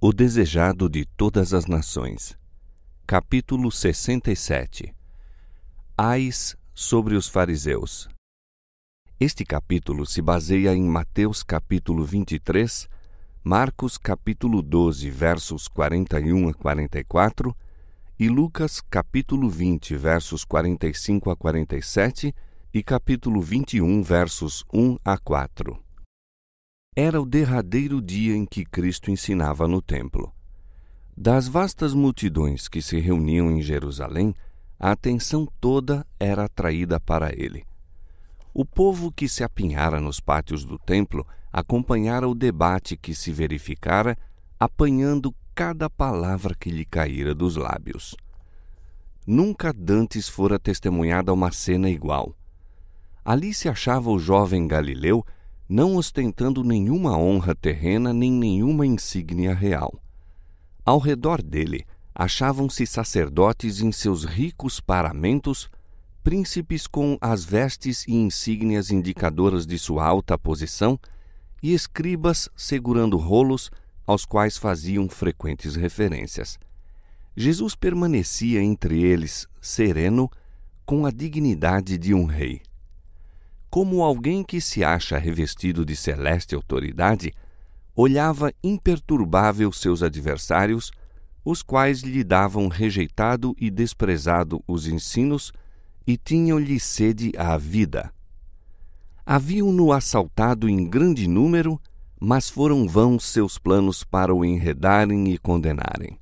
O desejado de todas as nações. Capítulo 67. Ais sobre os fariseus. Este capítulo se baseia em Mateus capítulo 23, Marcos capítulo 12, versos 41 a 44, e Lucas capítulo 20, versos 45 a 47, e capítulo 21, versos 1 a 4. Era o derradeiro dia em que Cristo ensinava no templo. Das vastas multidões que se reuniam em Jerusalém, a atenção toda era atraída para ele. O povo que se apinhara nos pátios do templo acompanhara o debate que se verificara, apanhando cada palavra que lhe caíra dos lábios. Nunca dantes fora testemunhada uma cena igual. Ali se achava o jovem Galileu, não ostentando nenhuma honra terrena nem nenhuma insígnia real. Ao redor dele achavam-se sacerdotes em seus ricos paramentos, príncipes com as vestes e insígnias indicadoras de sua alta posição, e escribas segurando rolos aos quais faziam frequentes referências. Jesus permanecia entre eles, sereno, com a dignidade de um rei. Como alguém que se acha revestido de celeste autoridade, olhava imperturbável seus adversários, os quais lhe davam rejeitado e desprezado os ensinos e tinham-lhe sede à vida. Haviam-no assaltado em grande número, mas foram vãos seus planos para o enredarem e condenarem.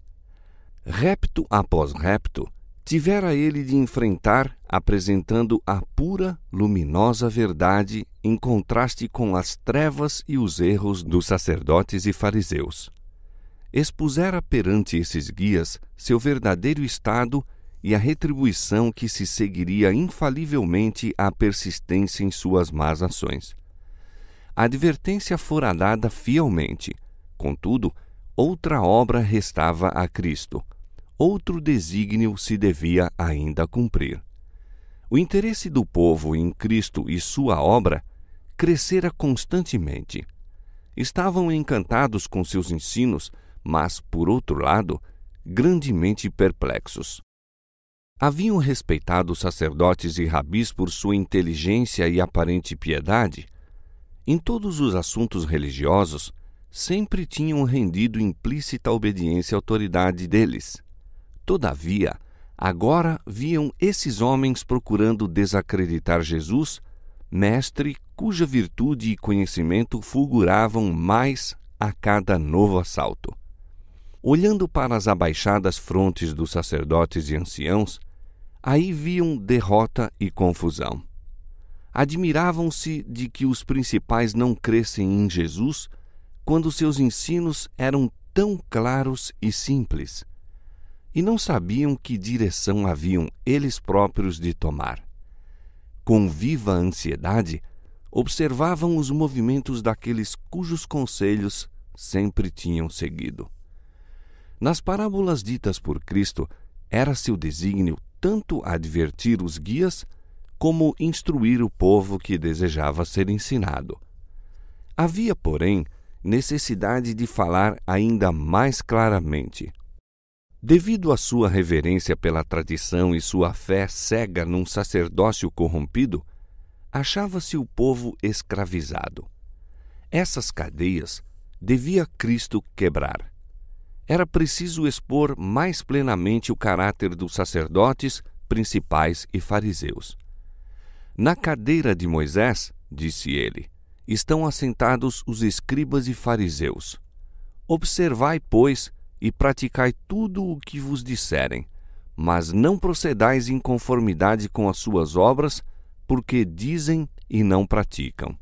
Repto após repto, tivera ele de enfrentar, apresentando a pura, luminosa verdade em contraste com as trevas e os erros dos sacerdotes e fariseus. Expusera perante esses guias seu verdadeiro estado e a retribuição que se seguiria infalivelmente à persistência em suas más ações. A advertência fora dada fielmente, contudo, outra obra restava a Cristo. Outro desígnio se devia ainda cumprir. O interesse do povo em Cristo e sua obra crescera constantemente. Estavam encantados com seus ensinos, mas, por outro lado, grandemente perplexos. Haviam respeitado os sacerdotes e rabis por sua inteligência e aparente piedade. Em todos os assuntos religiosos, sempre tinham rendido implícita obediência à autoridade deles. Todavia, agora viam esses homens procurando desacreditar Jesus, mestre cuja virtude e conhecimento fulguravam mais a cada novo assalto. Olhando para as abaixadas frontes dos sacerdotes e anciãos, aí viam derrota e confusão. Admiravam-se de que os principais não crescem em Jesus quando seus ensinos eram tão claros e simples, e não sabiam que direção haviam eles próprios de tomar. Com viva ansiedade, observavam os movimentos daqueles cujos conselhos sempre tinham seguido. Nas parábolas ditas por Cristo, era seu desígnio tanto advertir os guias, como instruir o povo que desejava ser ensinado. Havia, porém, necessidade de falar ainda mais claramente. Devido à sua reverência pela tradição e sua fé cega num sacerdócio corrompido, achava-se o povo escravizado. Essas cadeias devia Cristo quebrar. Era preciso expor mais plenamente o caráter dos sacerdotes, principais e fariseus. Na cadeira de Moisés, disse ele, estão assentados os escribas e fariseus. Observai, pois, e praticai tudo o que vos disserem, mas não procedais em conformidade com as suas obras, porque dizem e não praticam.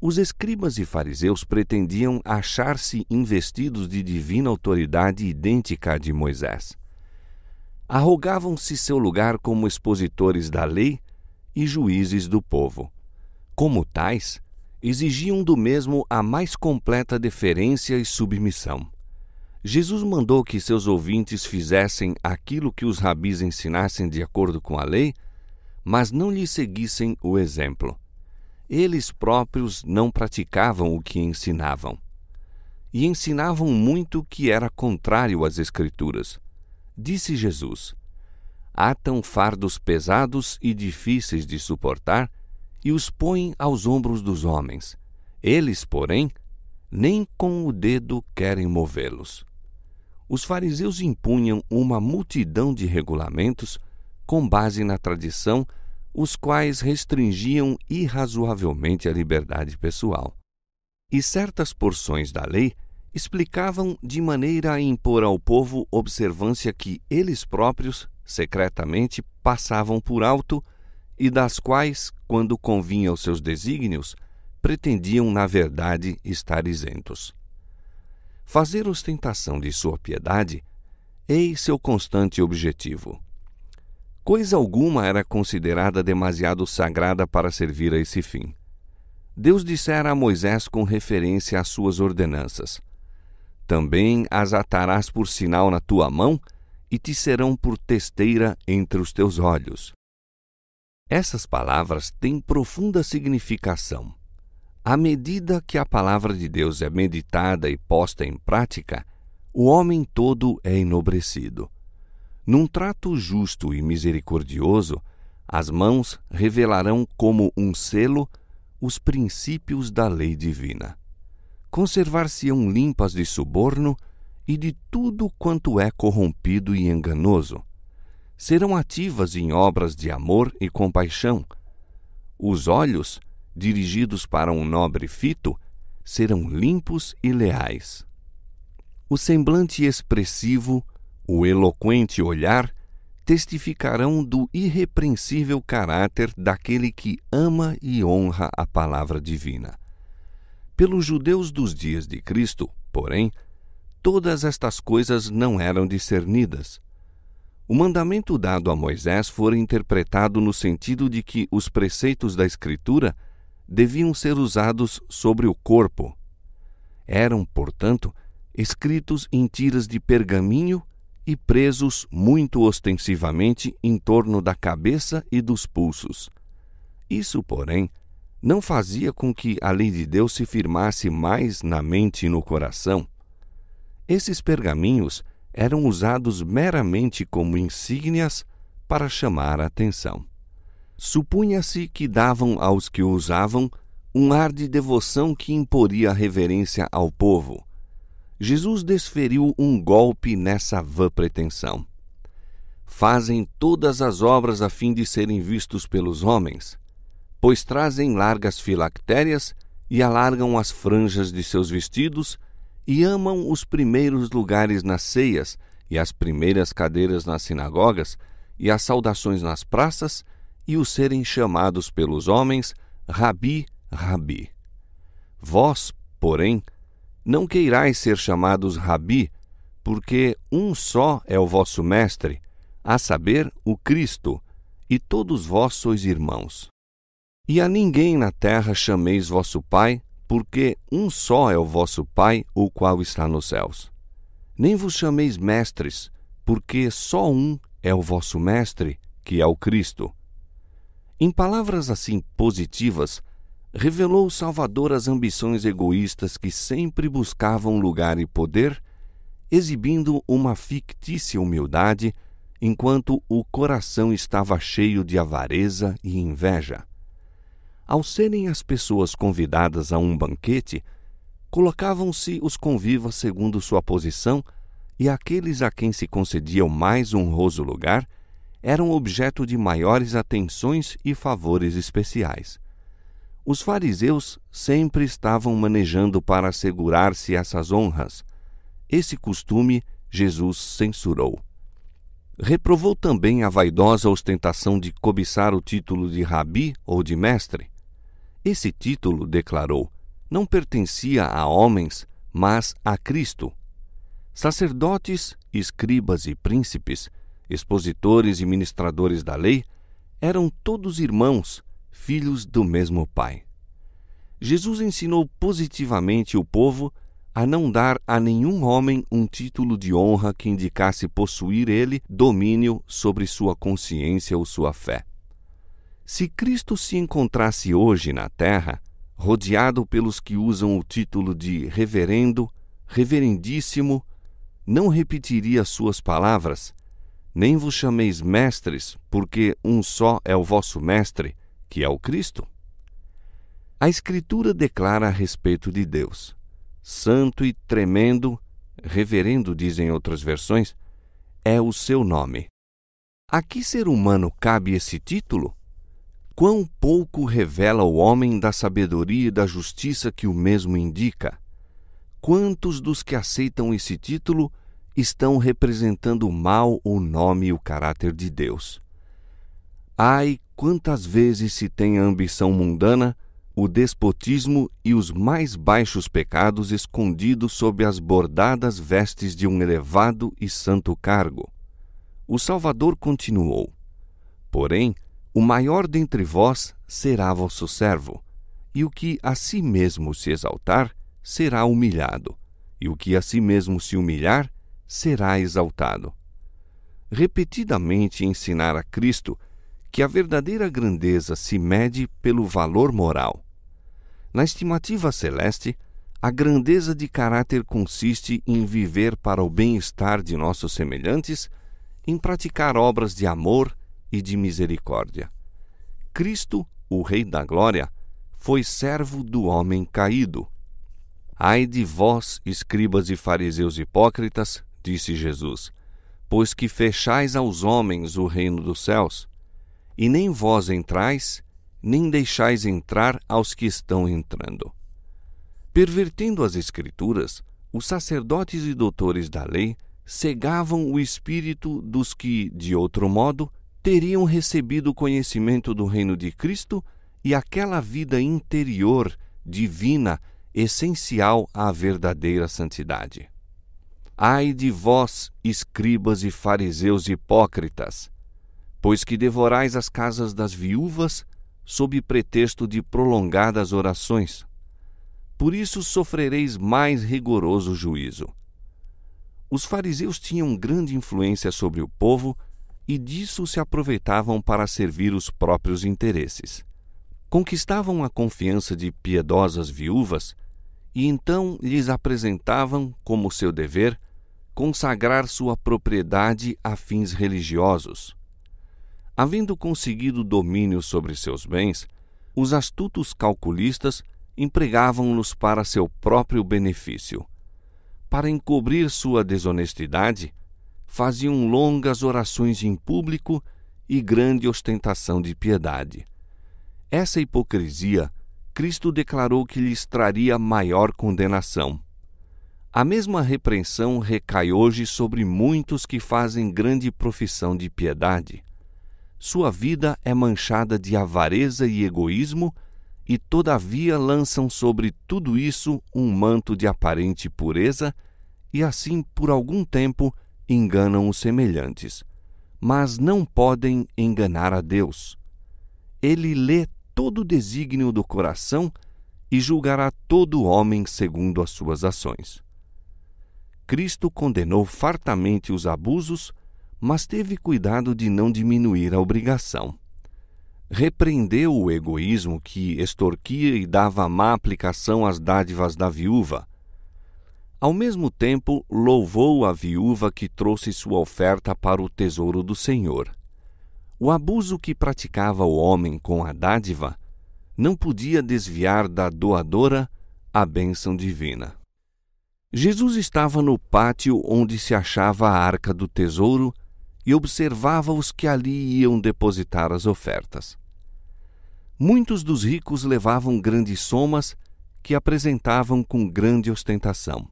Os escribas e fariseus pretendiam achar-se investidos de divina autoridade idêntica à de Moisés. Arrogavam-se seu lugar como expositores da lei e juízes do povo. Como tais, exigiam do mesmo a mais completa deferência e submissão. Jesus mandou que seus ouvintes fizessem aquilo que os rabis ensinassem de acordo com a lei, mas não lhe seguissem o exemplo. Eles próprios não praticavam o que ensinavam. e ensinavam muito que era contrário às Escrituras. Disse Jesus: atam fardos pesados e difíceis de suportar e os põem aos ombros dos homens. Eles, porém, nem com o dedo querem movê-los. Os fariseus impunham uma multidão de regulamentos com base na tradição, os quais restringiam irrazoavelmente a liberdade pessoal. E certas porções da lei explicavam de maneira a impor ao povo observância que eles próprios, secretamente, passavam por alto e das quais, quando convinha aos seus desígnios, pretendiam, na verdade, estar isentos. Fazer ostentação de sua piedade, eis seu constante objetivo. Coisa alguma era considerada demasiado sagrada para servir a esse fim. Deus dissera a Moisés com referência às suas ordenanças: também as atarás por sinal na tua mão e te serão por testeira entre os teus olhos. Essas palavras têm profunda significação. À medida que a palavra de Deus é meditada e posta em prática, o homem todo é enobrecido. Num trato justo e misericordioso, as mãos revelarão como um selo os princípios da lei divina. Conservar-se-ão limpas de suborno e de tudo quanto é corrompido e enganoso. Serão ativas em obras de amor e compaixão. Os olhos, dirigidos para um nobre fito, serão limpos e leais. O semblante expressivo, o eloquente olhar, testificarão do irrepreensível caráter daquele que ama e honra a palavra divina. Pelos judeus dos dias de Cristo, porém, todas estas coisas não eram discernidas. O mandamento dado a Moisés fora interpretado no sentido de que os preceitos da Escritura deviam ser usados sobre o corpo. Eram, portanto, escritos em tiras de pergaminho e presos muito ostensivamente em torno da cabeça e dos pulsos. Isso, porém, não fazia com que a lei de Deus se firmasse mais na mente e no coração. Esses pergaminhos eram usados meramente como insígnias para chamar a atenção. Supunha-se que davam aos que o usavam um ar de devoção que imporia reverência ao povo. Jesus desferiu um golpe nessa vã pretensão. Fazem todas as obras a fim de serem vistos pelos homens, pois trazem largas filactérias e alargam as franjas de seus vestidos e amam os primeiros lugares nas ceias e as primeiras cadeiras nas sinagogas e as saudações nas praças e os serem chamados pelos homens Rabi, Rabi. Vós, porém, não queirais ser chamados Rabi, porque um só é o vosso mestre, a saber, o Cristo, e todos vós sois irmãos. E a ninguém na terra chameis vosso Pai, porque um só é o vosso Pai, o qual está nos céus. Nem vos chameis mestres, porque só um é o vosso mestre, que é o Cristo. Em palavras assim positivas, revelou o Salvador as ambições egoístas que sempre buscavam lugar e poder, exibindo uma fictícia humildade, enquanto o coração estava cheio de avareza e inveja. Ao serem as pessoas convidadas a um banquete, colocavam-se os convivas segundo sua posição, e aqueles a quem se concedia o mais honroso lugar eram objeto de maiores atenções e favores especiais. Os fariseus sempre estavam manejando para assegurar-se essas honras. Esse costume Jesus censurou. Reprovou também a vaidosa ostentação de cobiçar o título de rabi ou de mestre. Esse título, declarou, não pertencia a homens, mas a Cristo. Sacerdotes, escribas e príncipes, expositores e ministradores da lei, eram todos irmãos, filhos do mesmo Pai. Jesus ensinou positivamente o povo a não dar a nenhum homem um título de honra que indicasse possuir ele domínio sobre sua consciência ou sua fé. Se Cristo se encontrasse hoje na terra, rodeado pelos que usam o título de reverendo, reverendíssimo, não repetiria suas palavras? Nem vos chameis mestres, porque um só é o vosso mestre, que é o Cristo? A Escritura declara a respeito de Deus: santo e tremendo, reverendo, dizem outras versões, é o seu nome. A que ser humano cabe esse título? Quão pouco revela o homem da sabedoria e da justiça que o mesmo indica? Quantos dos que aceitam esse título estão representando mal o nome e o caráter de Deus? Ai, quantas vezes se tem a ambição mundana, o despotismo e os mais baixos pecados escondidos sob as bordadas vestes de um elevado e santo cargo. O Salvador continuou: porém, o maior dentre vós será vosso servo, e o que a si mesmo se exaltar será humilhado, e o que a si mesmo se humilhar será exaltado. Repetidamente ensinara Cristo que a verdadeira grandeza se mede pelo valor moral. Na estimativa celeste, a grandeza de caráter consiste em viver para o bem-estar de nossos semelhantes, em praticar obras de amor e de misericórdia. Cristo, o Rei da Glória, foi servo do homem caído. Ai de vós, escribas e fariseus hipócritas, disse Jesus, pois que fechais aos homens o reino dos céus, e nem vós entrais, nem deixais entrar aos que estão entrando. Pervertendo as Escrituras, os sacerdotes e doutores da lei cegavam o espírito dos que, de outro modo, teriam recebido o conhecimento do reino de Cristo e aquela vida interior, divina, essencial à verdadeira santidade. Ai de vós, escribas e fariseus hipócritas, pois que devorais as casas das viúvas sob pretexto de prolongadas orações. Por isso sofrereis mais rigoroso juízo. Os fariseus tinham grande influência sobre o povo e disso se aproveitavam para servir os próprios interesses. Conquistavam a confiança de piedosas viúvas e então lhes apresentavam, como seu dever, consagrar sua propriedade a fins religiosos. Havendo conseguido domínio sobre seus bens, os astutos calculistas empregavam-nos para seu próprio benefício. Para encobrir sua desonestidade, faziam longas orações em público e grande ostentação de piedade. Essa hipocrisia, Cristo declarou que lhes traria maior condenação. A mesma repreensão recai hoje sobre muitos que fazem grande profissão de piedade. Sua vida é manchada de avareza e egoísmo, e todavia lançam sobre tudo isso um manto de aparente pureza, e assim, por algum tempo, enganam os semelhantes. Mas não podem enganar a Deus. Ele lê todo o desígnio do coração e julgará todo homem segundo as suas ações. Cristo condenou fartamente os abusos, mas teve cuidado de não diminuir a obrigação. Repreendeu o egoísmo que extorquia e dava má aplicação às dádivas da viúva. Ao mesmo tempo, louvou a viúva que trouxe sua oferta para o tesouro do Senhor. O abuso que praticava o homem com a dádiva não podia desviar da doadora a bênção divina. Jesus estava no pátio onde se achava a arca do tesouro e observava os que ali iam depositar as ofertas. Muitos dos ricos levavam grandes somas que apresentavam com grande ostentação.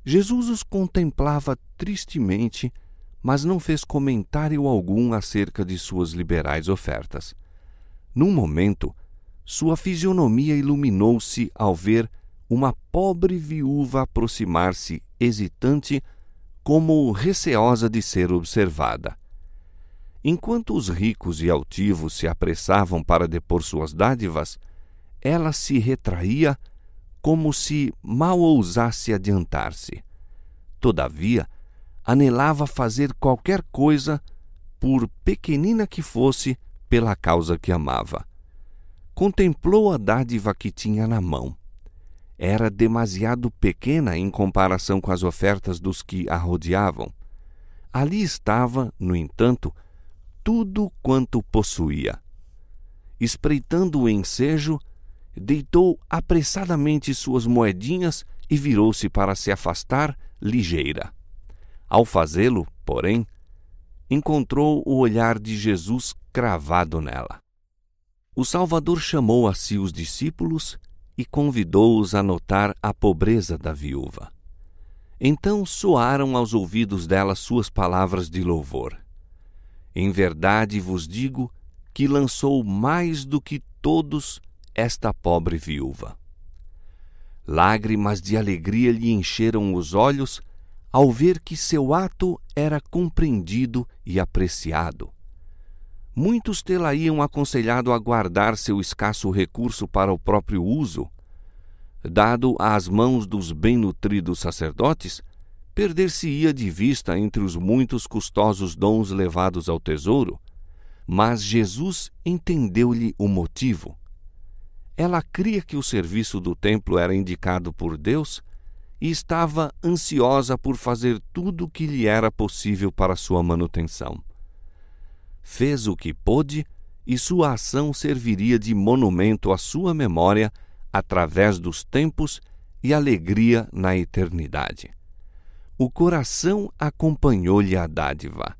Jesus os contemplava tristemente, mas não fez comentário algum acerca de suas liberais ofertas. Num momento, sua fisionomia iluminou-se ao ver uma pobre viúva aproximar-se hesitante, como receosa de ser observada. Enquanto os ricos e altivos se apressavam para depor suas dádivas, ela se retraía como se mal ousasse adiantar-se. Todavia, anelava fazer qualquer coisa, por pequenina que fosse, pela causa que amava. Contemplou a dádiva que tinha na mão. era demasiado pequena em comparação com as ofertas dos que a rodeavam. Ali estava, no entanto, tudo quanto possuía. Espreitando o ensejo, deitou apressadamente suas moedinhas e virou-se para se afastar, ligeira. Ao fazê-lo, porém, encontrou o olhar de Jesus cravado nela. O Salvador chamou a si os discípulos e convidou-os a notar a pobreza da viúva. Então soaram aos ouvidos dela suas palavras de louvor. Em verdade vos digo que lançou mais do que todos esta pobre viúva. Lágrimas de alegria lhe encheram os olhos ao ver que seu ato era compreendido e apreciado. Muitos tê-la iam aconselhado a guardar seu escasso recurso para o próprio uso. Dado às mãos dos bem-nutridos sacerdotes, perder-se-ia de vista entre os muitos custosos dons levados ao tesouro. Mas Jesus entendeu-lhe o motivo. Ela cria que o serviço do templo era indicado por Deus e estava ansiosa por fazer tudo o que lhe era possível para sua manutenção. Fez o que pôde e sua ação serviria de monumento à sua memória através dos tempos e alegria na eternidade. O coração acompanhou-lhe a dádiva.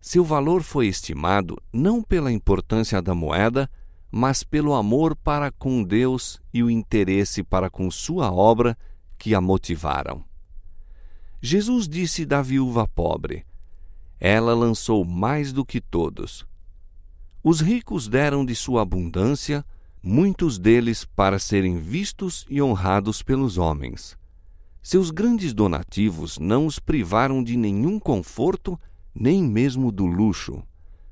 Seu valor foi estimado não pela importância da moeda, mas pelo amor para com Deus e o interesse para com sua obra que a motivaram. Jesus disse da viúva pobre: ela lançou mais do que todos. Os ricos deram de sua abundância, muitos deles para serem vistos e honrados pelos homens. Seus grandes donativos não os privaram de nenhum conforto, nem mesmo do luxo.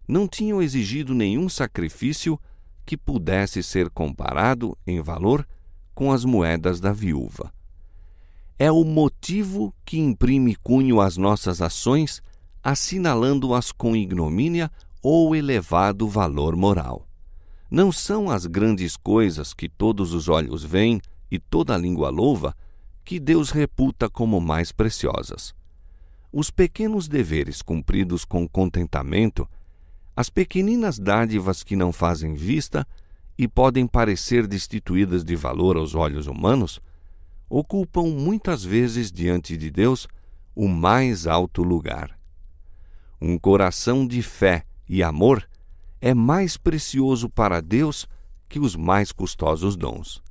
Não tinham exigido nenhum sacrifício que pudesse ser comparado, em valor, com as moedas da viúva. É o motivo que imprime cunho às nossas ações, assinalando-as com ignomínia ou elevado valor moral. Não são as grandes coisas que todos os olhos veem e toda a língua louva que Deus reputa como mais preciosas. Os pequenos deveres cumpridos com contentamento, as pequeninas dádivas que não fazem vista e podem parecer destituídas de valor aos olhos humanos, ocupam muitas vezes diante de Deus o mais alto lugar. Um coração de fé e amor é mais precioso para Deus que os mais custosos dons.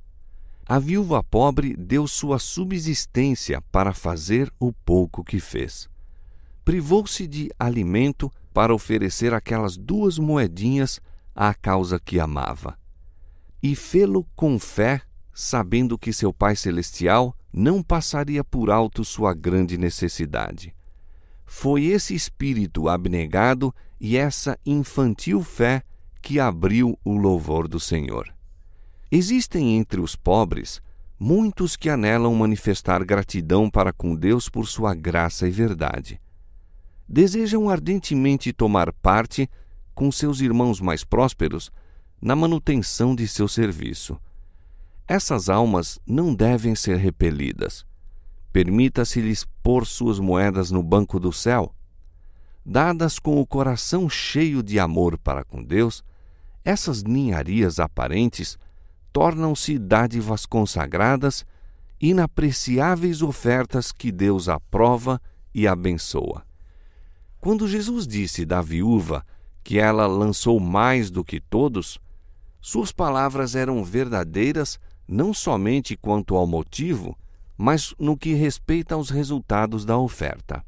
A viúva pobre deu sua subsistência para fazer o pouco que fez. Privou-se de alimento para oferecer aquelas 2 moedinhas à causa que amava. E fê-lo com fé, sabendo que seu Pai Celestial não passaria por alto sua grande necessidade. Foi esse espírito abnegado e essa infantil fé que abriu o louvor do Senhor. Existem entre os pobres muitos que anelam manifestar gratidão para com Deus por sua graça e verdade. Desejam ardentemente tomar parte, com seus irmãos mais prósperos, na manutenção de seu serviço. Essas almas não devem ser repelidas. Permita-se-lhes pôr suas moedas no banco do céu. Dadas com o coração cheio de amor para com Deus, essas ninharias aparentes tornam-se dádivas consagradas, inapreciáveis ofertas que Deus aprova e abençoa. Quando Jesus disse da viúva que ela lançou mais do que todos, suas palavras eram verdadeiras não somente quanto ao motivo, mas no que respeita aos resultados da oferta.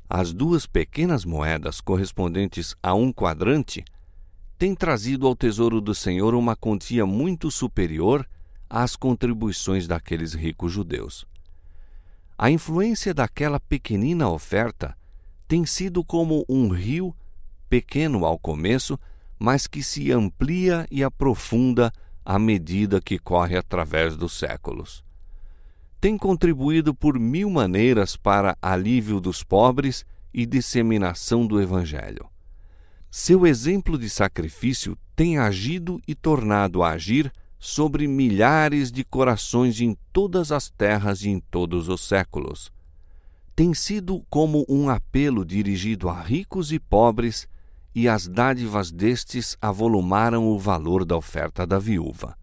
As 2 pequenas moedas correspondentes a 1 quadrante têm trazido ao tesouro do Senhor uma quantia muito superior às contribuições daqueles ricos judeus. A influência daquela pequenina oferta tem sido como um rio, pequeno ao começo, mas que se amplia e aprofunda à medida que corre através dos séculos. Tem contribuído por 1000 maneiras para alívio dos pobres e disseminação do Evangelho. Seu exemplo de sacrifício tem agido e tornado a agir sobre milhares de corações em todas as terras e em todos os séculos. Tem sido como um apelo dirigido a ricos e pobres, e as dádivas destes avolumaram o valor da oferta da viúva.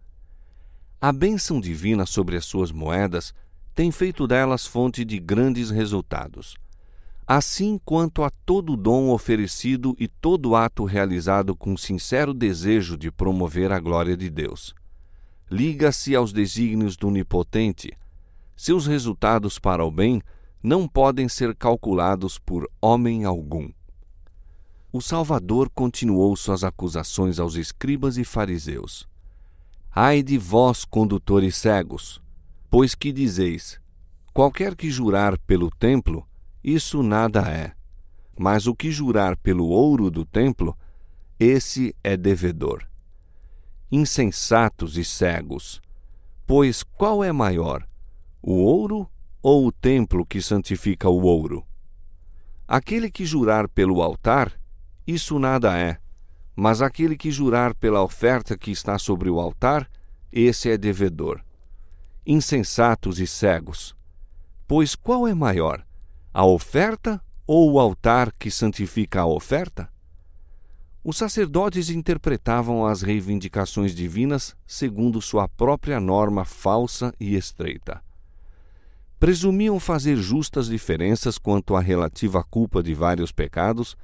A bênção divina sobre as suas moedas tem feito delas fonte de grandes resultados. Assim quanto a todo dom oferecido e todo ato realizado com sincero desejo de promover a glória de Deus. Liga-se aos desígnios do Onipotente. Seus resultados para o bem não podem ser calculados por homem algum. O Salvador continuou suas acusações aos escribas e fariseus. Ai de vós, condutores cegos, pois que dizeis, qualquer que jurar pelo templo, isso nada é, mas o que jurar pelo ouro do templo, esse é devedor. Insensatos e cegos, pois qual é maior, o ouro ou o templo que santifica o ouro? Aquele que jurar pelo altar, isso nada é, mas aquele que jurar pela oferta que está sobre o altar, esse é devedor. Insensatos e cegos, pois qual é maior, a oferta ou o altar que santifica a oferta? Os sacerdotes interpretavam as reivindicações divinas segundo sua própria norma falsa e estreita. Presumiam fazer justas diferenças quanto à relativa culpa de vários pecados,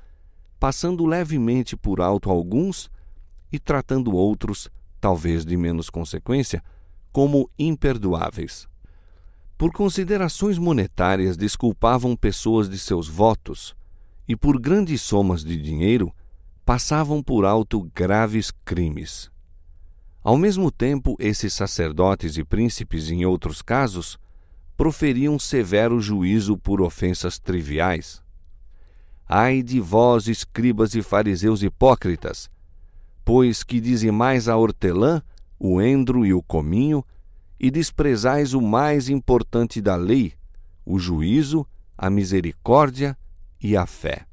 passando levemente por alto alguns e tratando outros, talvez de menos consequência, como imperdoáveis. Por considerações monetárias desculpavam pessoas de seus votos e por grandes somas de dinheiro passavam por alto graves crimes. Ao mesmo tempo, esses sacerdotes e príncipes, em outros casos, proferiam severo juízo por ofensas triviais. Ai de vós, escribas e fariseus hipócritas, pois que dizimais a hortelã, o endro e o cominho, e desprezais o mais importante da lei, o juízo, a misericórdia e a fé.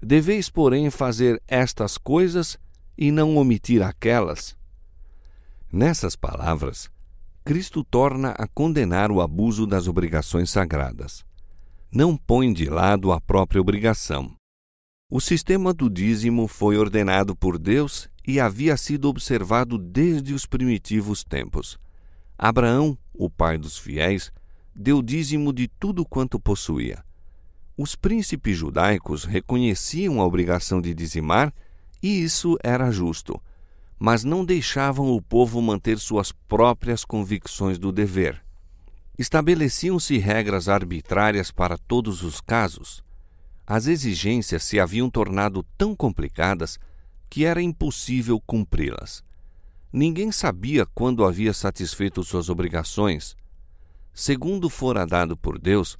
Deveis, porém, fazer estas coisas e não omitir aquelas. Nessas palavras, Cristo torna a condenar o abuso das obrigações sagradas. Não põe de lado a própria obrigação. O sistema do dízimo foi ordenado por Deus e havia sido observado desde os primitivos tempos. Abraão, o pai dos fiéis, deu dízimo de tudo quanto possuía. Os príncipes judaicos reconheciam a obrigação de dizimar, e isso era justo, mas não deixavam o povo manter suas próprias convicções do dever. Estabeleciam-se regras arbitrárias para todos os casos. As exigências se haviam tornado tão complicadas que era impossível cumpri-las. Ninguém sabia quando havia satisfeito suas obrigações. Segundo fora dado por Deus,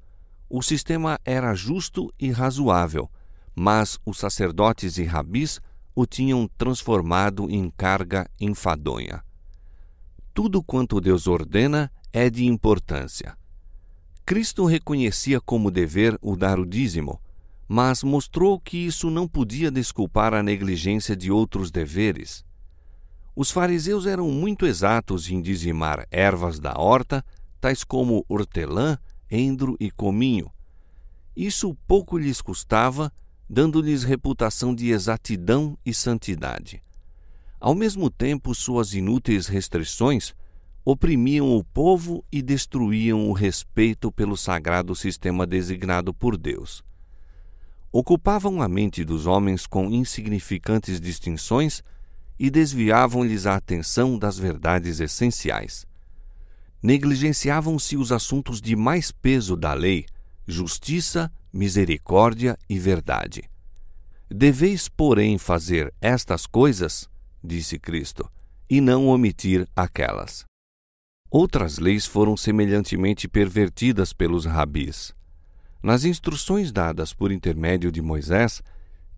o sistema era justo e razoável, mas os sacerdotes e rabis o tinham transformado em carga enfadonha. Tudo quanto Deus ordena é de importância. Cristo reconhecia como dever o dar o dízimo, mas mostrou que isso não podia desculpar a negligência de outros deveres. Os fariseus eram muito exatos em dizimar ervas da horta, tais como hortelã, endro e cominho. Isso pouco lhes custava, dando-lhes reputação de exatidão e santidade. Ao mesmo tempo, suas inúteis restrições oprimiam o povo e destruíam o respeito pelo sagrado sistema designado por Deus. Ocupavam a mente dos homens com insignificantes distinções e desviavam-lhes a atenção das verdades essenciais. Negligenciavam-se os assuntos de mais peso da lei, justiça, misericórdia e verdade. Deveis, porém, fazer estas coisas, disse Cristo, e não omitir aquelas. Outras leis foram semelhantemente pervertidas pelos rabis. Nas instruções dadas por intermédio de Moisés,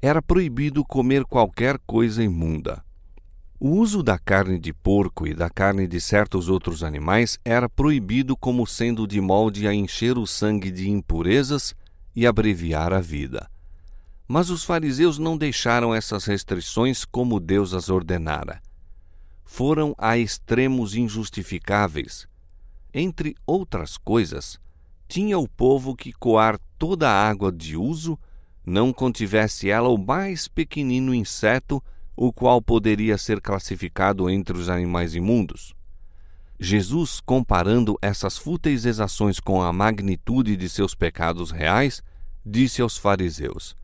era proibido comer qualquer coisa imunda. O uso da carne de porco e da carne de certos outros animais era proibido como sendo de molde a encher o sangue de impurezas e abreviar a vida. Mas os fariseus não deixaram essas restrições como Deus as ordenara. foram a extremos injustificáveis. Entre outras coisas, tinha o povo que coar toda a água de uso, não contivesse ela o mais pequenino inseto, o qual poderia ser classificado entre os animais imundos. Jesus, comparando essas fúteis exações com a magnitude de seus pecados reais, disse aos fariseus: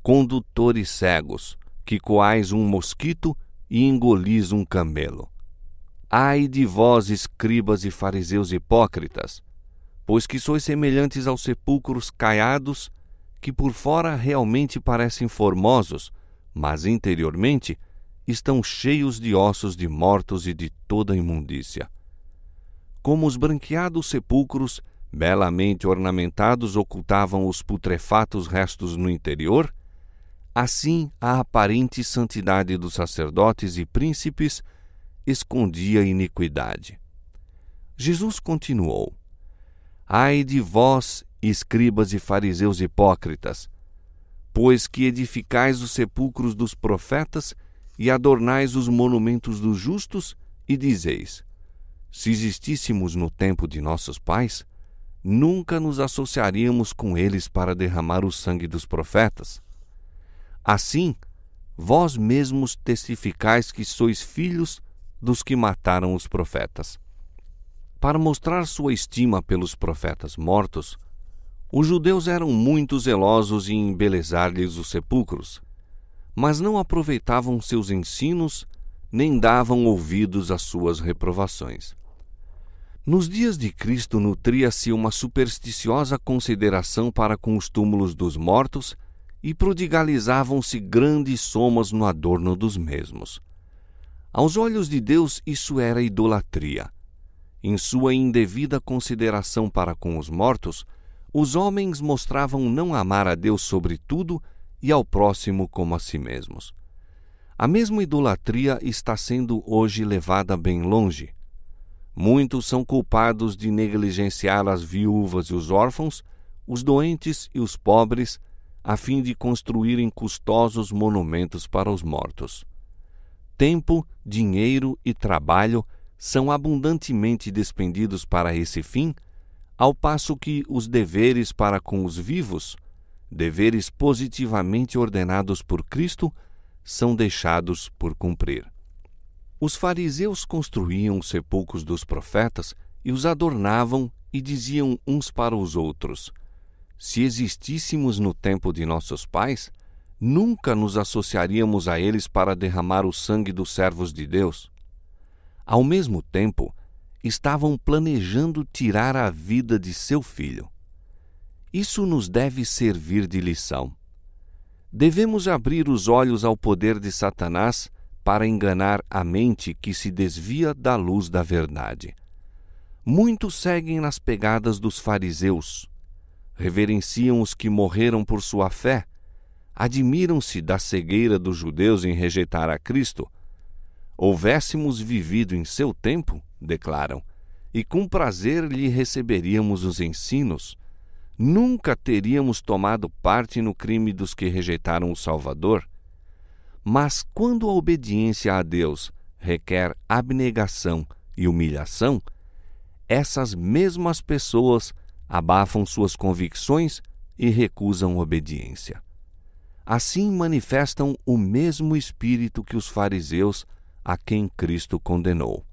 condutores cegos, que coais um mosquito e engolis um camelo. Ai de vós, escribas e fariseus hipócritas, pois que sois semelhantes aos sepulcros caiados, que por fora realmente parecem formosos, mas interiormente estão cheios de ossos de mortos e de toda imundícia. Como os branqueados sepulcros, belamente ornamentados, ocultavam os putrefatos restos no interior, assim a aparente santidade dos sacerdotes e príncipes escondia a iniquidade. Jesus continuou: ai de vós, escribas e fariseus hipócritas, pois que edificais os sepulcros dos profetas e adornais os monumentos dos justos, e dizeis: se existíssemos no tempo de nossos pais, nunca nos associaríamos com eles para derramar o sangue dos profetas. Assim, vós mesmos testificais que sois filhos dos que mataram os profetas. Para mostrar sua estima pelos profetas mortos, os judeus eram muito zelosos em embelezar-lhes os sepulcros, mas não aproveitavam seus ensinos nem davam ouvidos às suas reprovações. Nos dias de Cristo nutria-se uma supersticiosa consideração para com os túmulos dos mortos e prodigalizavam-se grandes somas no adorno dos mesmos. Aos olhos de Deus isso era idolatria. Em sua indevida consideração para com os mortos, os homens mostravam não amar a Deus sobre tudo e ao próximo como a si mesmos. A mesma idolatria está sendo hoje levada bem longe. Muitos são culpados de negligenciar as viúvas e os órfãos, os doentes e os pobres, a fim de construírem custosos monumentos para os mortos. Tempo, dinheiro e trabalho são abundantemente despendidos para esse fim, ao passo que os deveres para com os vivos, deveres positivamente ordenados por Cristo, são deixados por cumprir. Os fariseus construíam os sepulcros dos profetas e os adornavam e diziam uns para os outros: se existíssemos no tempo de nossos pais, nunca nos associaríamos a eles para derramar o sangue dos servos de Deus. Ao mesmo tempo, estavam planejando tirar a vida de seu filho. Isso nos deve servir de lição. Devemos abrir os olhos ao poder de Satanás para enganar a mente que se desvia da luz da verdade. Muitos seguem nas pegadas dos fariseus, reverenciam os que morreram por sua fé, admiram-se da cegueira dos judeus em rejeitar a Cristo. Houvéssemos vivido em seu tempo, declaram, e com prazer lhe receberíamos os ensinos, nunca teríamos tomado parte no crime dos que rejeitaram o Salvador. Mas quando a obediência a Deus requer abnegação e humilhação, essas mesmas pessoas abafam suas convicções e recusam obediência. Assim manifestam o mesmo espírito que os fariseus a quem Cristo condenou.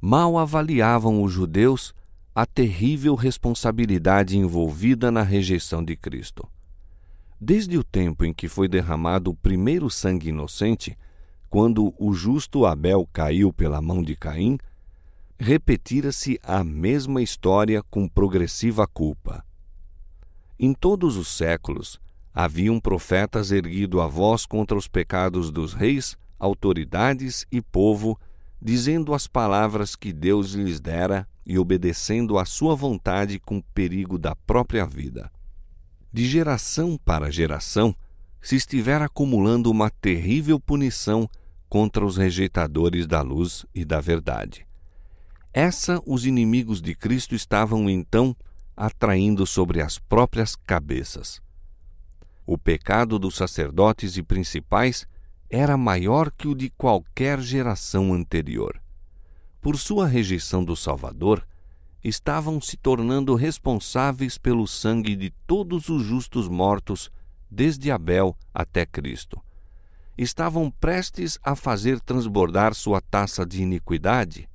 Mal avaliavam os judeus a terrível responsabilidade envolvida na rejeição de Cristo. Desde o tempo em que foi derramado o primeiro sangue inocente, quando o justo Abel caiu pela mão de Caim, repetira-se a mesma história com progressiva culpa. Em todos os séculos, haviam profetas erguido a voz contra os pecados dos reis, autoridades e povo, dizendo as palavras que Deus lhes dera e obedecendo à sua vontade com perigo da própria vida. De geração para geração, se estiver acumulando uma terrível punição contra os rejeitadores da luz e da verdade. Essa os inimigos de Cristo estavam então atraindo sobre as próprias cabeças. O pecado dos sacerdotes e principais era maior que o de qualquer geração anterior. Por sua rejeição do Salvador, estavam se tornando responsáveis pelo sangue de todos os justos mortos, desde Abel até Cristo. Estavam prestes a fazer transbordar sua taça de iniquidade,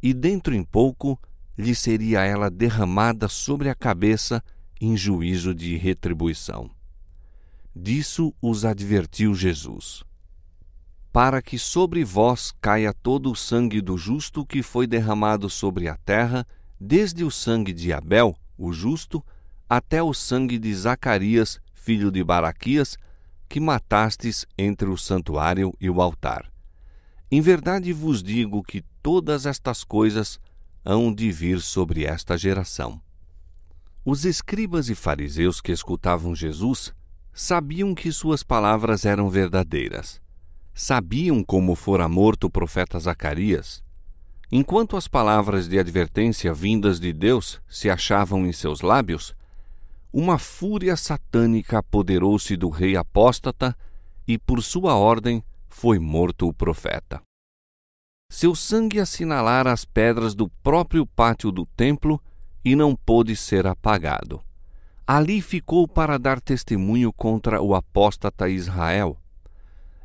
e dentro em pouco lhe seria ela derramada sobre a cabeça em juízo de retribuição. Disso os advertiu Jesus: para que sobre vós caia todo o sangue do justo que foi derramado sobre a terra, desde o sangue de Abel, o justo, até o sangue de Zacarias, filho de Baraquias, que matastes entre o santuário e o altar. Em verdade vos digo que todas estas coisas hão de vir sobre esta geração. Os escribas e fariseus que escutavam Jesus sabiam que suas palavras eram verdadeiras. Sabiam como fora morto o profeta Zacarias. Enquanto as palavras de advertência vindas de Deus se achavam em seus lábios, uma fúria satânica apoderou-se do rei apóstata e, por sua ordem, foi morto o profeta. Seu sangue assinalara as pedras do próprio pátio do templo e não pôde ser apagado. Ali ficou para dar testemunho contra o apóstata Israel.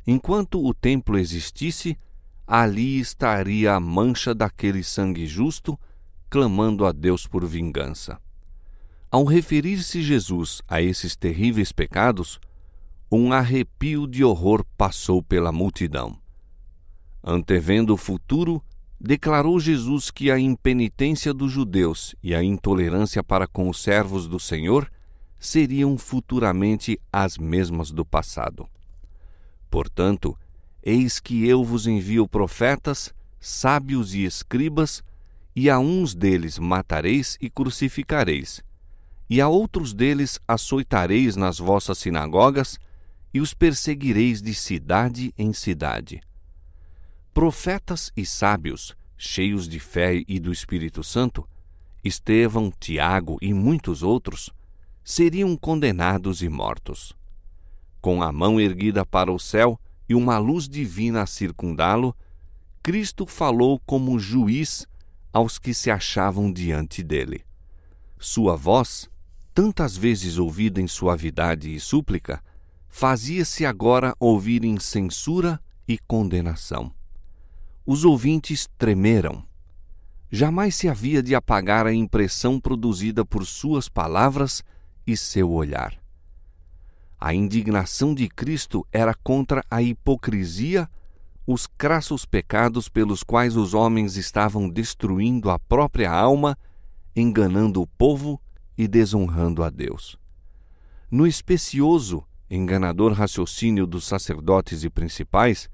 Enquanto o templo existisse, ali estaria a mancha daquele sangue justo, clamando a Deus por vingança. Ao referir-se Jesus a esses terríveis pecados, um arrepio de horror passou pela multidão. Antevendo o futuro, declarou Jesus que a impenitência dos judeus e a intolerância para com os servos do Senhor seriam futuramente as mesmas do passado. Portanto, eis que eu vos envio profetas, sábios e escribas, e a uns deles matareis e crucificareis, e a outros deles açoitareis nas vossas sinagogas, e os perseguireis de cidade em cidade. Profetas e sábios, cheios de fé e do Espírito Santo, Estevão, Tiago e muitos outros, seriam condenados e mortos. Com a mão erguida para o céu e uma luz divina a circundá-lo, Cristo falou como juiz aos que se achavam diante dele. Sua voz, tantas vezes ouvida em suavidade e súplica, fazia-se agora ouvir em censura e condenação. Os ouvintes tremeram. Jamais se havia de apagar a impressão produzida por suas palavras e seu olhar. A indignação de Cristo era contra a hipocrisia, os crassos pecados pelos quais os homens estavam destruindo a própria alma, enganando o povo e desonrando a Deus. No especioso, enganador raciocínio dos sacerdotes e principais,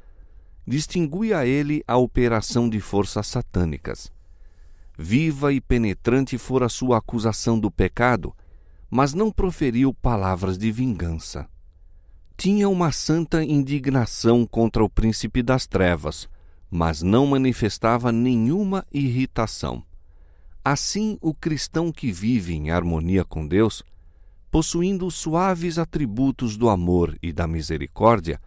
distinguia ele a operação de forças satânicas. Viva e penetrante fora sua acusação do pecado, mas não proferiu palavras de vingança. Tinha uma santa indignação contra o príncipe das trevas, mas não manifestava nenhuma irritação. Assim, o cristão que vive em harmonia com Deus, possuindo os suaves atributos do amor e da misericórdia,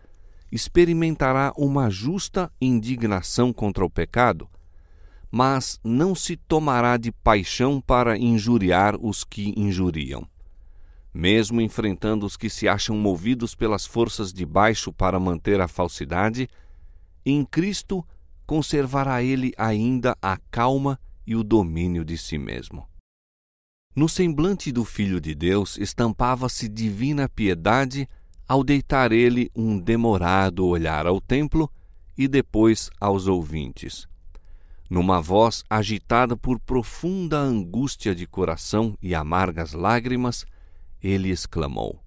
experimentará uma justa indignação contra o pecado, mas não se tomará de paixão para injuriar os que injuriam. Mesmo enfrentando os que se acham movidos pelas forças de baixo para manter a falsidade, em Cristo conservará ele ainda a calma e o domínio de si mesmo. No semblante do Filho de Deus estampava-se divina piedade ao deitar ele um demorado olhar ao templo e depois aos ouvintes. Numa voz agitada por profunda angústia de coração e amargas lágrimas, ele exclamou: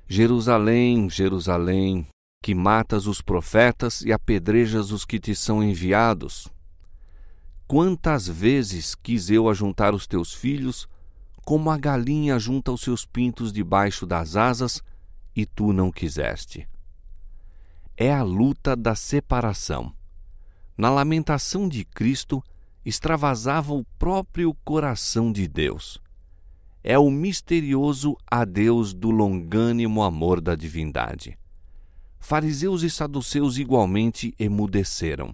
Jerusalém, Jerusalém, que matas os profetas e apedrejas os que te são enviados. Quantas vezes quis eu ajuntar os teus filhos, como a galinha ajunta os seus pintos debaixo das asas, e tu não quiseste. É a luta da separação. Na lamentação de Cristo, extravasava o próprio coração de Deus. É o misterioso adeus do longânimo amor da divindade. fariseus e saduceus igualmente emudeceram.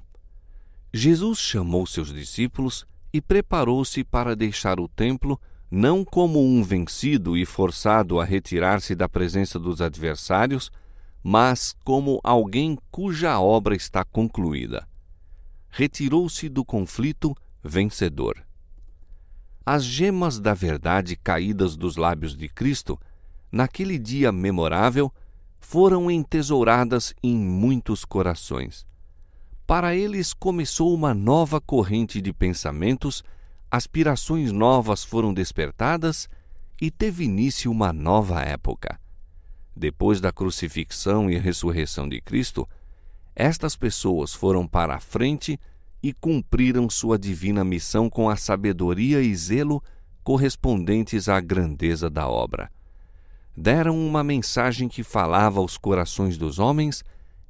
Jesus chamou seus discípulos e preparou-se para deixar o templo, não como um vencido e forçado a retirar-se da presença dos adversários, mas como alguém cuja obra está concluída. Retirou-se do conflito vencedor. As gemas da verdade caídas dos lábios de Cristo, naquele dia memorável, foram entesouradas em muitos corações. Para eles começou uma nova corrente de pensamentos, aspirações novas foram despertadas e teve início uma nova época. Depois da crucifixão e ressurreição de Cristo, estas pessoas foram para a frente e cumpriram sua divina missão com a sabedoria e zelo correspondentes à grandeza da obra. Deram uma mensagem que falava aos corações dos homens,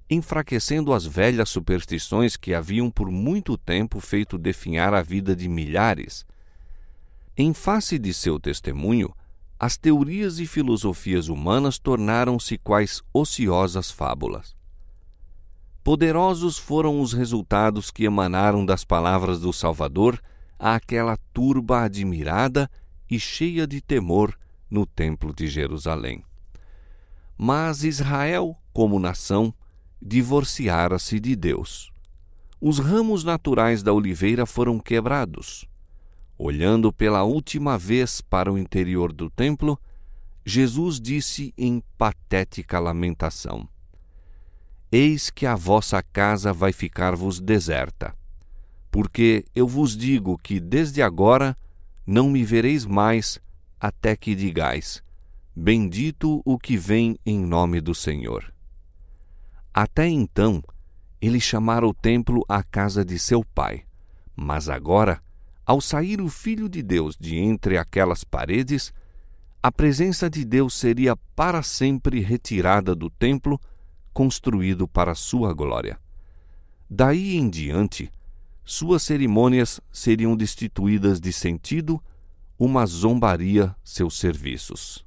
enfraquecendo as velhas superstições que haviam por muito tempo feito definhar a vida de milhares. Em face de seu testemunho, as teorias e filosofias humanas tornaram-se quais ociosas fábulas. Poderosos foram os resultados que emanaram das palavras do Salvador àquela turba admirada e cheia de temor no Templo de Jerusalém. Mas Israel, como nação, divorciara-se de Deus. Os ramos naturais da oliveira foram quebrados. Olhando pela última vez para o interior do templo, Jesus disse em patética lamentação: Eis que a vossa casa vai ficar-vos deserta, porque eu vos digo que desde agora não me vereis mais, até que digais: Bendito o que vem em nome do Senhor. Até então, ele chamara o templo a casa de seu pai, mas agora, ao sair o Filho de Deus de entre aquelas paredes, a presença de Deus seria para sempre retirada do templo construído para sua glória. Daí em diante, suas cerimônias seriam destituídas de sentido, uma zombaria seus serviços.